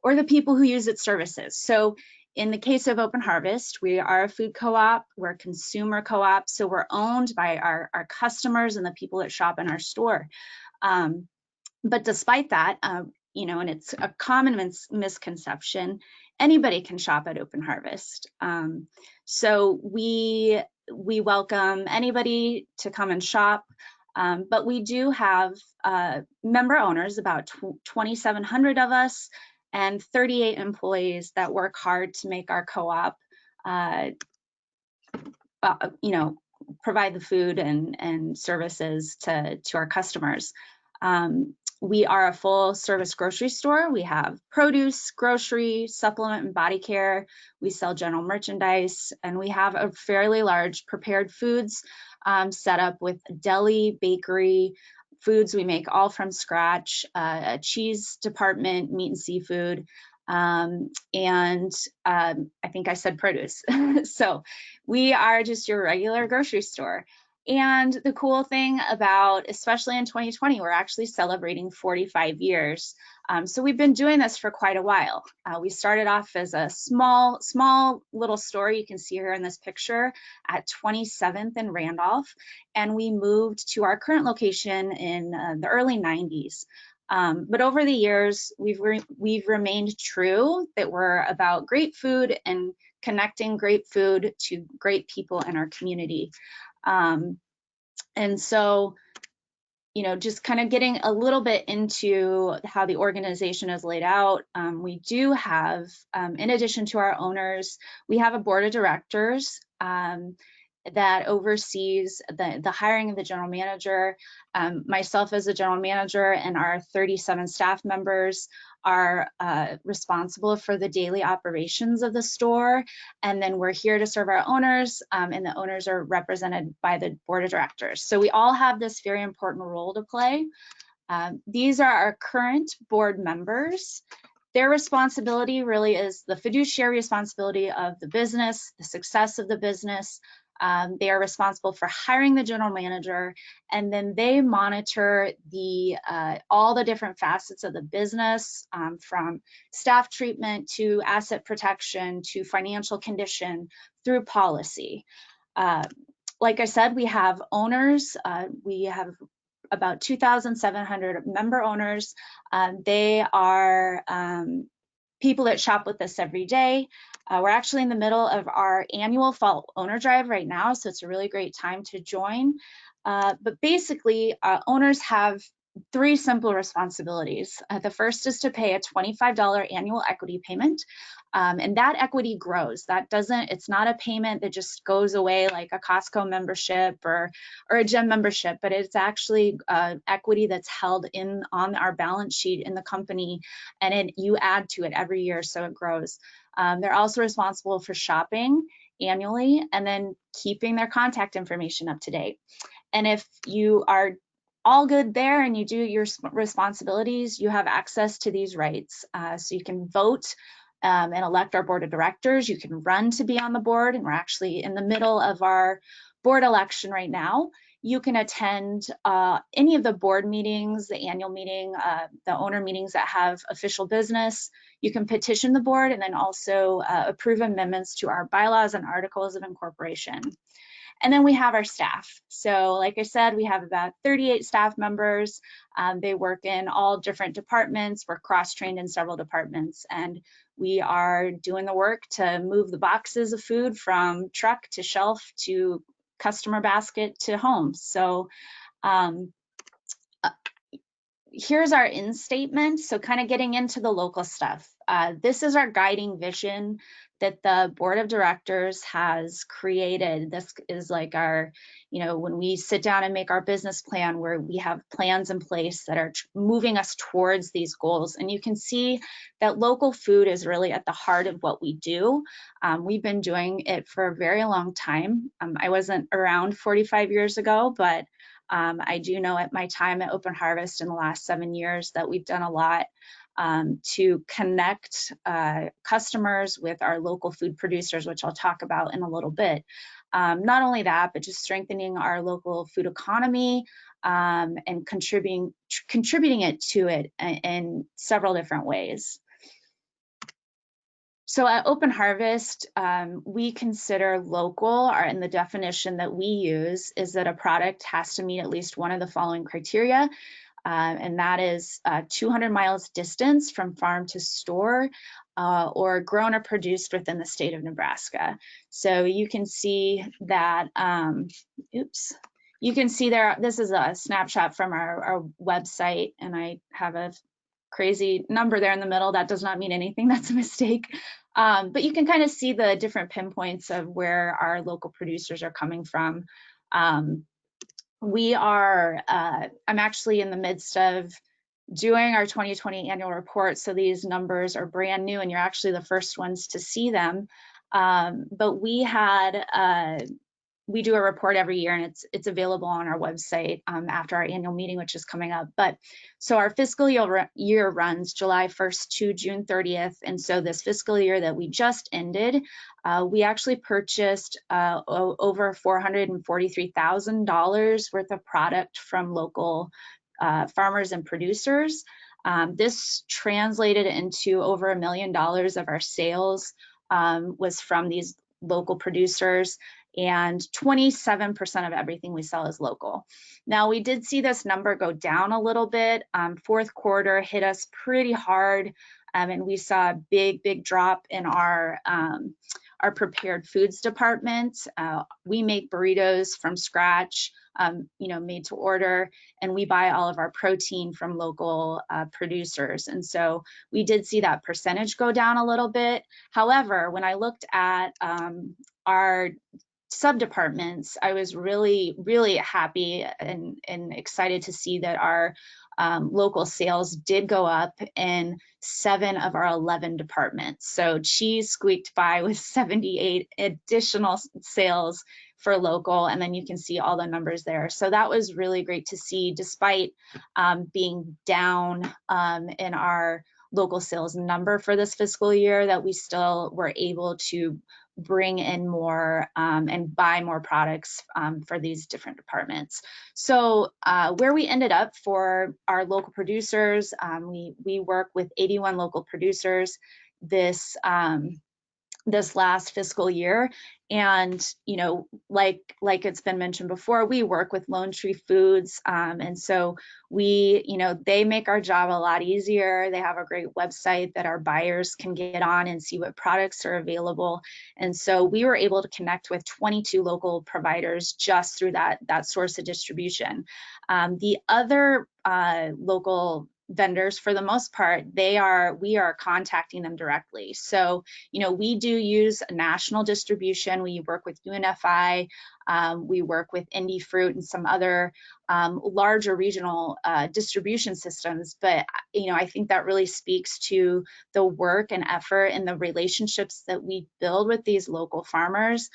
or the people who use its services. So in the case of Open Harvest, we are a food co-op, we're a consumer co-op, so we're owned by our customers and the people that shop in our store. But despite that, you know, and it's a common misconception, anybody can shop at Open Harvest. So we welcome anybody to come and shop, but we do have member owners, about 2,700 of us, and 38 employees that work hard to make our co-op, you know, provide the food and services to our customers. We are a full service grocery store. We have produce, grocery, supplement and body care. We sell general merchandise, and we have a fairly large prepared foods setup with deli, bakery, foods we make all from scratch, a cheese department, meat and seafood, and I think I said produce. So we are just your regular grocery store. And the cool thing about, especially in 2020, we're actually celebrating 45 years. So we've been doing this for quite a while. We started off as a small little store, you can see here in this picture, at 27th and Randolph. And we moved to our current location in the early 90s. But over the years, we've remained true that we're about great food and connecting great food to great people in our community. And so, you know, just kind of getting a little bit into how the organization is laid out, we do have, in addition to our owners, we have a board of directors that oversees the hiring of the general manager. Myself as a general manager and our 37 staff members are responsible for the daily operations of the store. And then we're here to serve our owners, and the owners are represented by the board of directors. So we all have this very important role to play. These are our current board members. Their responsibility really is the fiduciary responsibility of the business, the success of the business. They are responsible for hiring the general manager, and then they monitor all the different facets of the business, from staff treatment to asset protection to financial condition through policy. Like I said, we have owners. We have about 2,700 member owners. They are people that shop with us every day. We're actually in the middle of our annual fall owner drive right now, so it's a really great time to join. But basically, owners have three simple responsibilities. The first is to pay a $25 annual equity payment, and that equity grows. It's not a payment that just goes away like a Costco membership or a gym membership, but it's actually equity that's held on our balance sheet in the company, and you add to it every year, so it grows. They're also responsible for shopping annually and then keeping their contact information up to date. And if you are all good there and you do your responsibilities, you have access to these rights. So you can vote and elect our board of directors. You can run to be on the board, and we're actually in the middle of our board election right now. You can attend any of the board meetings, the annual meeting, the owner meetings that have official business. You can petition the board and then also approve amendments to our bylaws and articles of incorporation. And then we have our staff. So like I said, we have about 38 staff members. They work in all different departments. We're cross-trained in several departments, and we are doing the work to move the boxes of food from truck to shelf to customer basket to home. So here's our in statement. So kind of getting into the local stuff. This is our guiding vision that the board of directors has created. This is like our, you know, when we sit down and make our business plan, where we have plans in place that are moving us towards these goals. And you can see that local food is really at the heart of what we do. We've been doing it for a very long time. I wasn't around 45 years ago, but I do know at my time at Open Harvest in the last 7 years that we've done a lot to connect customers with our local food producers, which I'll talk about in a little bit. Not only that, but just strengthening our local food economy, and contributing it to it in several different ways. So at Open Harvest, we consider local, and the definition that we use is that a product has to meet at least one of the following criteria, and that is 200 miles distance from farm to store, or grown or produced within the state of Nebraska. So you can see that, you can see there, this is a snapshot from our website, and I have a crazy number there in the middle. That does not mean anything, that's a mistake. But you can kind of see the different pinpoints of where our local producers are coming from. I'm actually in the midst of doing our 2020 annual report, so these numbers are brand new and you're actually the first ones to see them. But we do a report every year, and it's available on our website after our annual meeting, which is coming up. But so our fiscal year runs July 1st to June 30th. And so this fiscal year that we just ended, we actually purchased over $443,000 worth of product from local farmers and producers. This translated into over $1 million of our sales was from these local producers, and 27% of everything we sell is local. Now, we did see this number go down a little bit. Fourth quarter hit us pretty hard, and we saw a big drop in our prepared foods department. We make burritos from scratch, made to order, and we buy all of our protein from local producers. And so we did see that percentage go down a little bit. However, when I looked at our sub-departments, I was really happy and excited to see that our local sales did go up in 7 of our 11 departments. So cheese squeaked by with 78 additional sales for local, and then you can see all the numbers there. So that was really great to see, despite being down in our local sales number for this fiscal year, that we still were able to bring in more and buy more products for these different departments. So where we ended up for our local producers, we work with 81 local producers this last fiscal year. And, like it's been mentioned before, we work with Lone Tree Foods. And so they make our job a lot easier. They have a great website that our buyers can get on and see what products are available. And so we were able to connect with 22 local providers just through that source of distribution. The other local vendors, for the most part, we are contacting them directly. So, we do use national distribution. We work with UNFI, we work with Indie Fruit and some other larger regional distribution systems. But, I think that really speaks to the work and effort and the relationships that we build with these local farmers,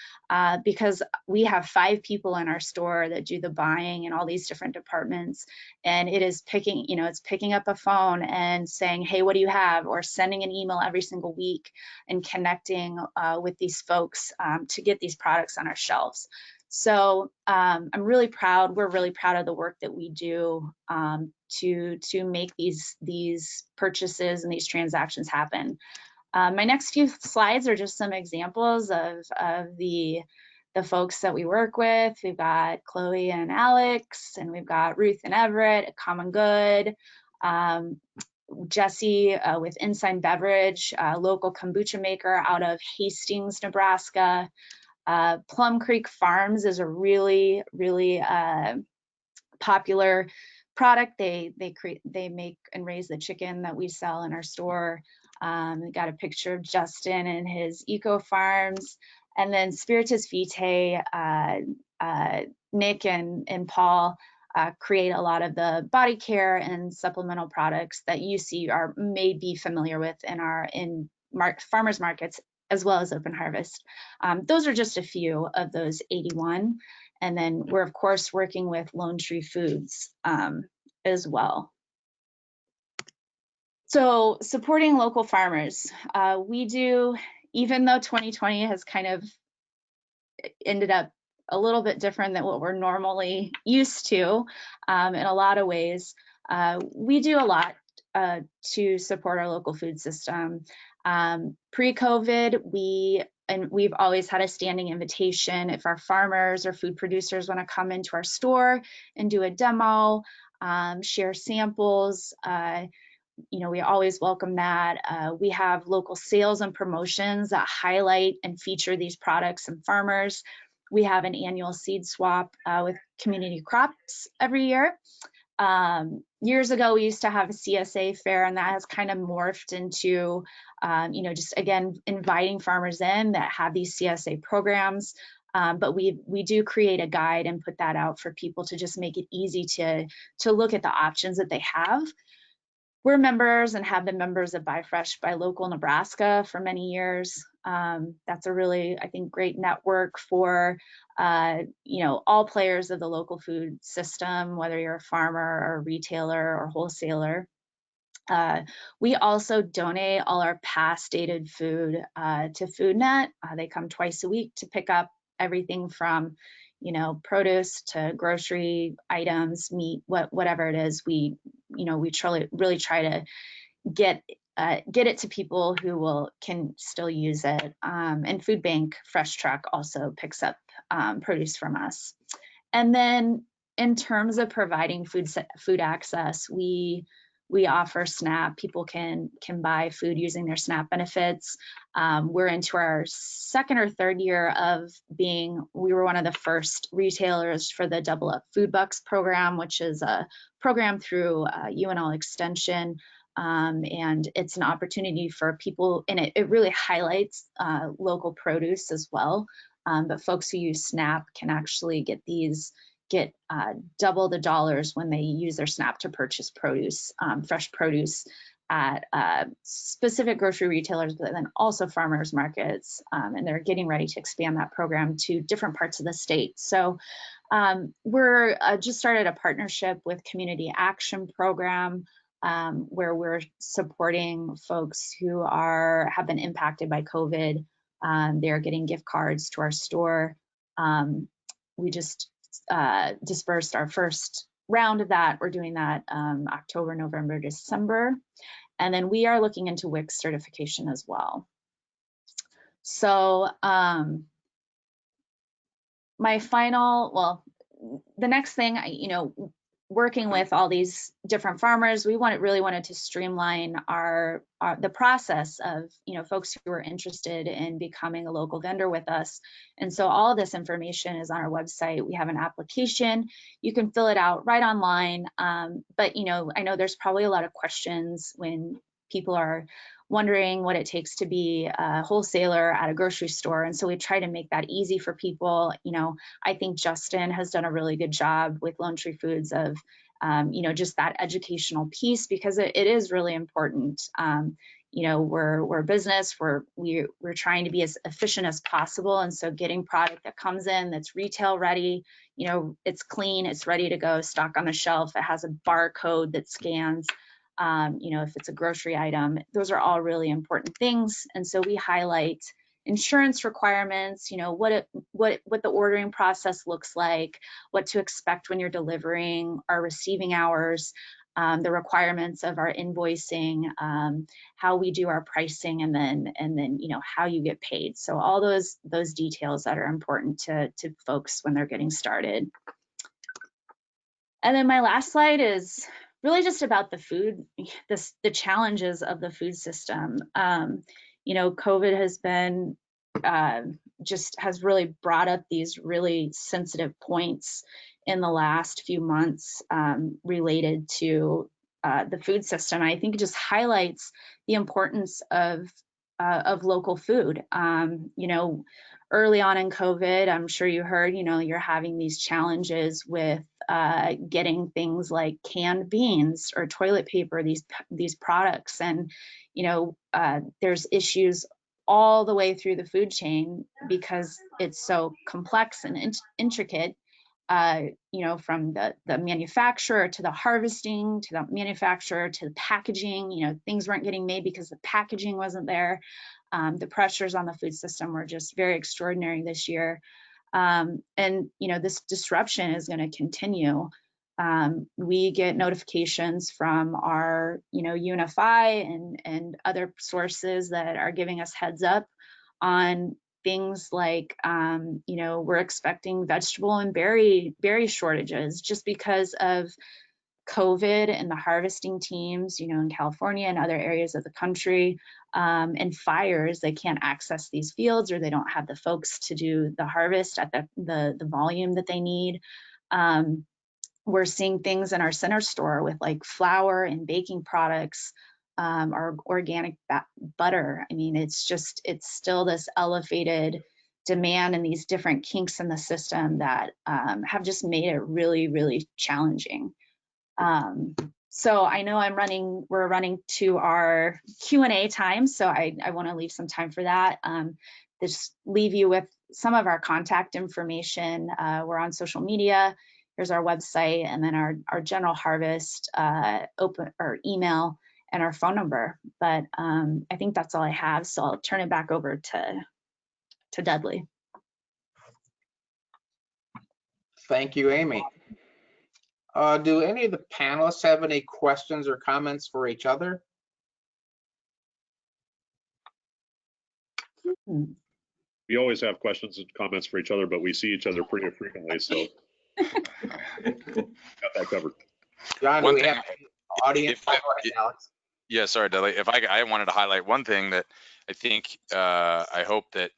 because we have 5 people in our store that do the buying in all these different departments. And it is picking up a phone and saying, hey, what do you have? Or sending an email every single week and connecting with these folks to get these products on our shelves. So I'm really proud. We're really proud of the work that we do to make these purchases and these transactions happen. My next few slides are just some examples of the folks that we work with. We've got Chloe and Alex, and we've got Ruth and Everett at Common Good, Jesse with Ensign Beverage, a local kombucha maker out of Hastings, Nebraska. Plum Creek Farms is a really popular product. They make and raise the chicken that we sell in our store. We got a picture of Justin and his eco farms. And then Spiritus Vitae, Nick and Paul create a lot of the body care and supplemental products that you see may be familiar with in farmers markets, as well as Open Harvest. Those are just a few of those 81. And then we're, of course, working with Lone Tree Foods as well. So supporting local farmers. We do, even though 2020 has kind of ended up a little bit different than what we're normally used to in a lot of ways. We do a lot to support our local food system. Pre-COVID, we've always had a standing invitation if our farmers or food producers want to come into our store and do a demo, share samples. We always welcome that. We have local sales and promotions that highlight and feature these products and farmers. We have an annual seed swap with community crops every year. Years ago, we used to have a CSA fair, and that has kind of morphed into, just again, inviting farmers in that have these CSA programs. But we do create a guide and put that out for people to just make it easy to look at the options that they have. We're members and have been members of Buy Fresh, Buy Local Nebraska for many years. That's a really, I think, great network for, all players of the local food system, whether you're a farmer or a retailer or wholesaler. We also donate all our past dated food to FoodNet. They come twice a week to pick up everything from produce to grocery items, meat, whatever it is. We really try to get it to people who can still use it. And Food Bank Fresh Truck also picks up produce from us. And then in terms of providing food access, we offer SNAP. People can buy food using their SNAP benefits. We're into our second or third year of we were one of the first retailers for the Double Up Food Bucks program, which is a program through UNL Extension. And it's an opportunity for people, and it really highlights local produce as well. But folks who use SNAP can actually get double the dollars when they use their SNAP to purchase produce, fresh produce at specific grocery retailers, but then also farmers markets. And they're getting ready to expand that program to different parts of the state. So we're just started a partnership with Community Action Program, where we're supporting folks who have been impacted by COVID. They're getting gift cards to our store. We just dispersed our first round of that. We're doing that October, November, December. And then we are looking into WIC certification as well. So the next thing, working with all these different farmers, we really wanted to streamline the process of folks who are interested in becoming a local vendor with us. And so all of this information is on our website. We have an application. You can fill it out right online. But I know there's probably a lot of questions when people are wondering what it takes to be a wholesaler at a grocery store. And so we try to make that easy for people. I think Justin has done a really good job with Lone Tree Foods of, just that educational piece, because it is really important. We're a business, we're trying to be as efficient as possible. And so getting product that comes in that's retail ready, it's clean, it's ready to go, stock on the shelf, it has a barcode that scans. If it's a grocery item, those are all really important things. And so we highlight insurance requirements, what the ordering process looks like, what to expect when you're delivering, our receiving hours, the requirements of our invoicing, how we do our pricing, and then how you get paid. So all those details that are important to folks when they're getting started. And then my last slide is really just about the food, the challenges of the food system. COVID has been, has really brought up these really sensitive points in the last few months related to the food system. I think it just highlights the importance of local food. Early on in COVID, I'm sure you heard, you're having these challenges with getting things like canned beans or toilet paper, these products. And, there's issues all the way through the food chain because it's so complex and intricate, from the manufacturer to the harvesting, to the manufacturer, to the packaging, things weren't getting made because the packaging wasn't there. The pressures on the food system were just very extraordinary this year. And, you know, this disruption is going to continue. We get notifications from our, you know, UNIFI and other sources that are giving us heads up on things like, you know, we're expecting vegetable and berry shortages just because of COVID and the harvesting teams, you know, in California and other areas of the country, and fires. They can't access these fields, or they don't have the folks to do the harvest at the volume that they need. We're seeing things in our center store with like flour and baking products, our organic butter. I mean, it's still this elevated demand and these different kinks in the system that have just made it really, really challenging. So I know we're running to our Q&A time, so I want to leave some time for that. Just leave you with some of our contact information. We're on social media. Here's our website, and then our general harvest or email and our phone number. But I think that's all I have, so I'll turn it back over to Dudley. Thank you, Amy. Do any of the panelists have any questions or comments for each other? We always have questions and comments for each other, but we see each other pretty frequently, so got that covered. John, do we have audience? Go ahead, Alex. Yeah, sorry, Dudley. If I wanted to highlight one thing that I think I hope that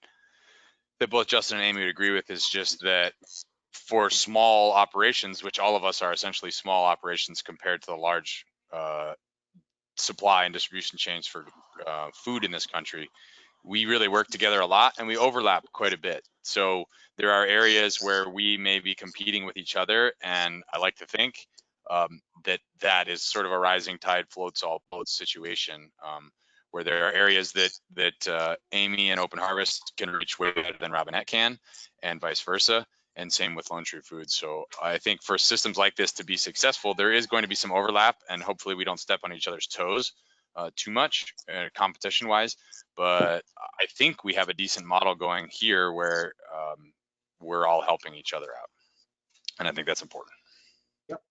both Justin and Amy would agree with, is just that for small operations, which all of us are essentially small operations compared to the large supply and distribution chains for food in this country, we really work together a lot and we overlap quite a bit. So there are areas where we may be competing with each other, and I like to think that is sort of a rising tide floats all boats situation, where there are areas that Amy and Open Harvest can reach way better than Robinette can, and vice versa, and same with Lone Tree Foods. So I think for systems like this to be successful, there is going to be some overlap, and hopefully we don't step on each other's toes too much competition wise. But I think we have a decent model going here where we're all helping each other out, and I think that's important. Yep.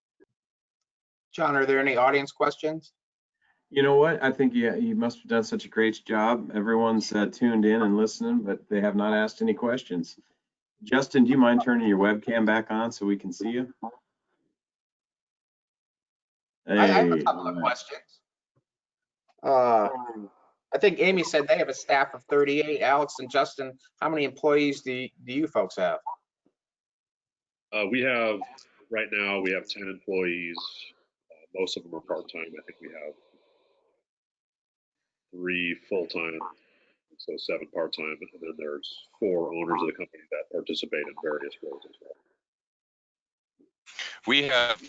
John, are there any audience questions? You know what? I think you must have done such a great job. Everyone's tuned in and listening, but they have not asked any questions. Justin, do you mind turning your webcam back on so we can see you? Hey, I have a couple of questions. I think Amy said they have a staff of 38. Alex and Justin, how many employees do you folks have? We have, right now, we have 10 employees. Most of them are part-time. I think we have 3 full-time, so 7 part-time, and then there's 4 owners of the company that participate in various roles as well. We have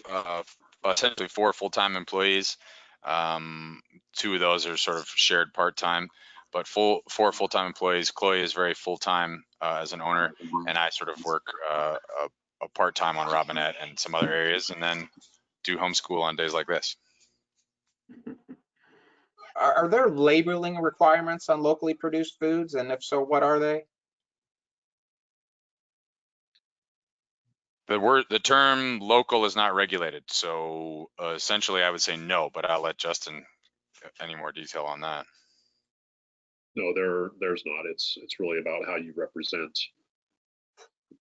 essentially 4 full-time employees. 2 of those are sort of shared part-time, but 4 full-time employees. Chloe is very full-time as an owner, and I sort of work a part-time on Robinette and some other areas, and then do homeschool on days like this. Are there labeling requirements on locally produced foods? And if so, what are they? The term local is not regulated. So essentially I would say no, but I'll let Justin any more detail on that. No, there's not. It's really about how you represent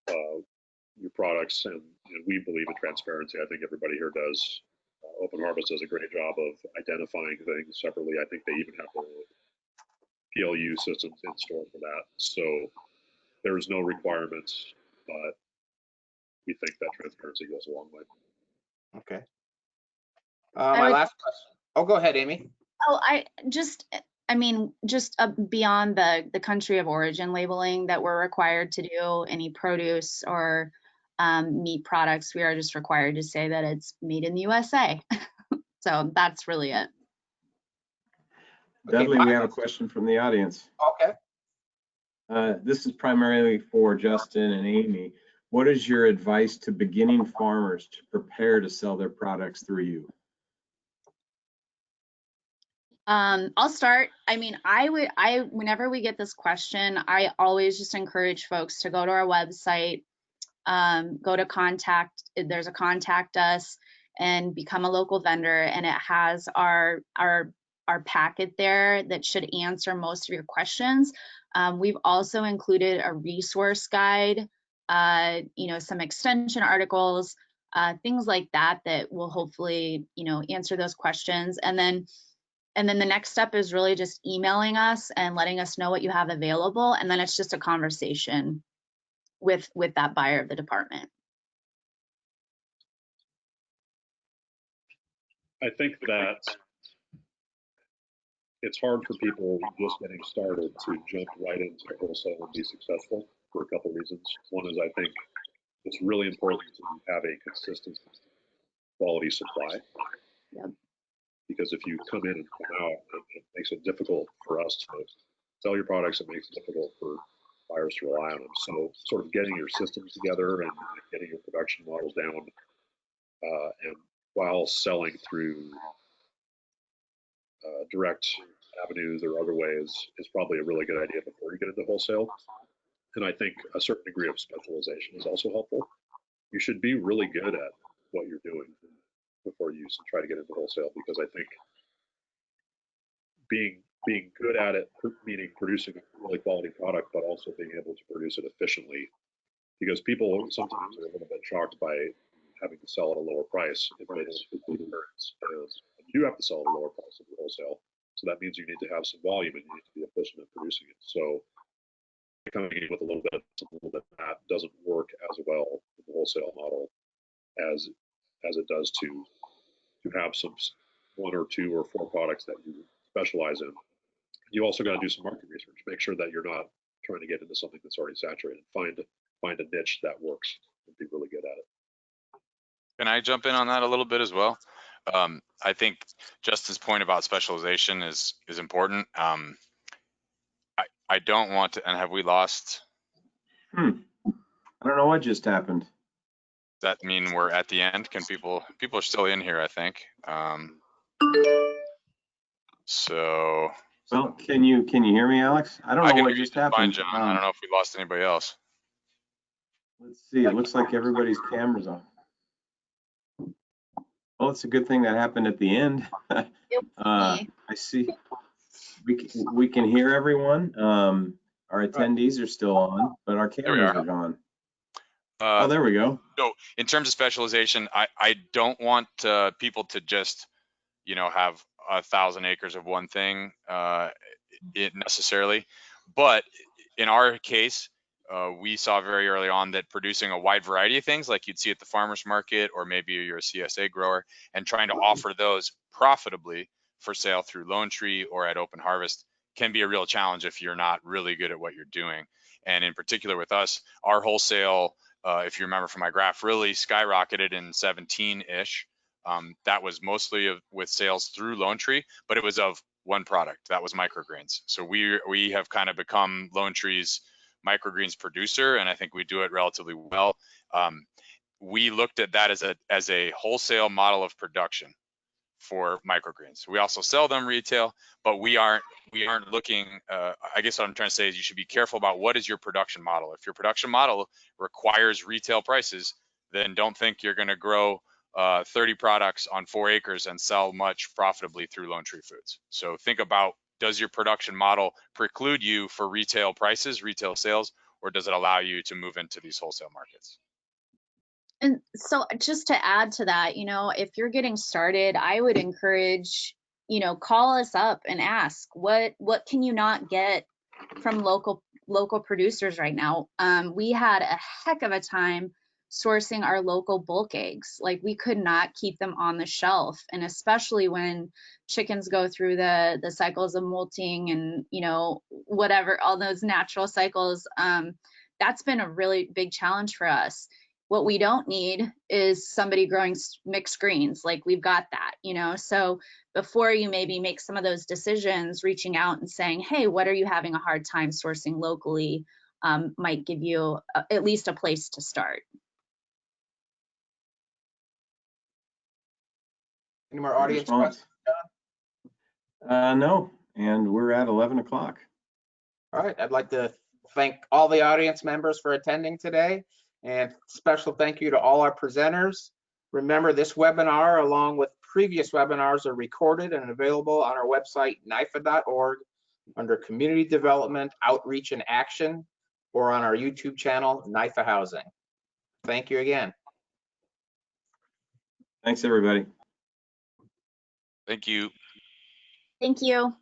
your products, and we believe in transparency. I think everybody here does. Open Harvest does a great job of identifying things separately. I think they even have the PLU systems in store for that. So there's no requirements, but we think that transparency goes a long way. Okay. My last question. Oh, go ahead, Amy. Oh, I mean, just beyond the country of origin labeling that we're required to do, any produce or meat products, we are just required to say that it's made in the USA. So that's really it. Dudley, we have a question from the audience. Okay. This is primarily for Justin and Amy. What is your advice to beginning farmers to prepare to sell their products through you? I'll start. I mean, whenever we get this question, I always just encourage folks to go to our website, go to contact, there's a contact us, and become a local vendor. And it has our packet there that should answer most of your questions. We've also included a resource guide, some extension articles, things like that will hopefully, answer those questions. And then the next step is really just emailing us and letting us know what you have available. And then it's just a conversation with that buyer of the department. I think that it's hard for people just getting started to jump right into wholesale and be successful for a couple reasons. One is I think it's really important to have a consistent quality supply. Yep. Because if you come in and come out, it makes it difficult for us to sell your products. It makes it difficult for buyers to rely on them. So sort of getting your systems together and getting your production models down, and while selling through direct avenues or other ways is probably a really good idea before you get into wholesale. And I think a certain degree of specialization is also helpful. You should be really good at what you're doing before you try to get into wholesale, because I think being good at it, meaning producing a really quality product, but also being able to produce it efficiently, because people sometimes are a little bit shocked by having to sell at a lower price if they don't complete earnings. And you do have to sell at a lower price in wholesale, so that means you need to have some volume and you need to be efficient at producing it. So coming in with a little bit that doesn't work as well in the wholesale model as it does to have some 1 or 2 or 4 products that you specialize in. You also got to do some market research. Make sure that you're not trying to get into something that's already saturated. Find a niche that works and be really good at it. Can I jump in on that a little bit as well? I think Justin's point about specialization is important. I don't want to, and have we lost? I don't know what just happened. Does that mean we're at the end? Can people are still in here, I think. So. Well, can you hear me, Alex? I don't know what just happened. Fine, John. I don't know if we lost anybody else. Let's see. It looks like everybody's camera's on. Well, it's a good thing that happened at the end. I see. We can hear everyone. Our attendees are still on, but our cameras are gone. Oh, there we go. So in terms of specialization, I don't want people to just, have 1,000 acres of one thing necessarily. But in our case, we saw very early on that producing a wide variety of things like you'd see at the farmer's market, or maybe you're a CSA grower, and trying to offer those profitably for sale through Lone Tree or at Open Harvest can be a real challenge if you're not really good at what you're doing. And in particular with us, our wholesale, if you remember from my graph, really skyrocketed in 17-ish. That was mostly with sales through Lone Tree, but it was of one product, that was microgreens. So we have kind of become Lone Tree's microgreens producer, and I think we do it relatively well. We looked at that as a wholesale model of production for microgreens. We also sell them retail, but we aren't looking. I guess what I'm trying to say is you should be careful about what is your production model. If your production model requires retail prices, then don't think you're going to grow 30 products on 4 acres and sell much profitably through Lone Tree Foods. So think about, does your production model preclude you for retail prices, retail sales, or does it allow you to move into these wholesale markets? And so just to add to that, if you're getting started, I would encourage, call us up and ask, what can you not get from local producers right now? We had a heck of a time sourcing our local bulk eggs. Like, we could not keep them on the shelf. And especially when chickens go through the cycles of molting and, whatever, all those natural cycles, that's been a really big challenge for us. What we don't need is somebody growing mixed greens. Like, we've got that, so before you maybe make some of those decisions, reaching out and saying, hey, what are you having a hard time sourcing locally, might give you at least a place to start. Any more audience questions, No, and we're at 11 o'clock. All right, I'd like to thank all the audience members for attending today, and special thank you to all our presenters. Remember, this webinar, along with previous webinars, are recorded and available on our website, NIFA.org, under Community Development, Outreach, and Action, or on our YouTube channel, NIFA Housing. Thank you again. Thanks, everybody. Thank you. Thank you.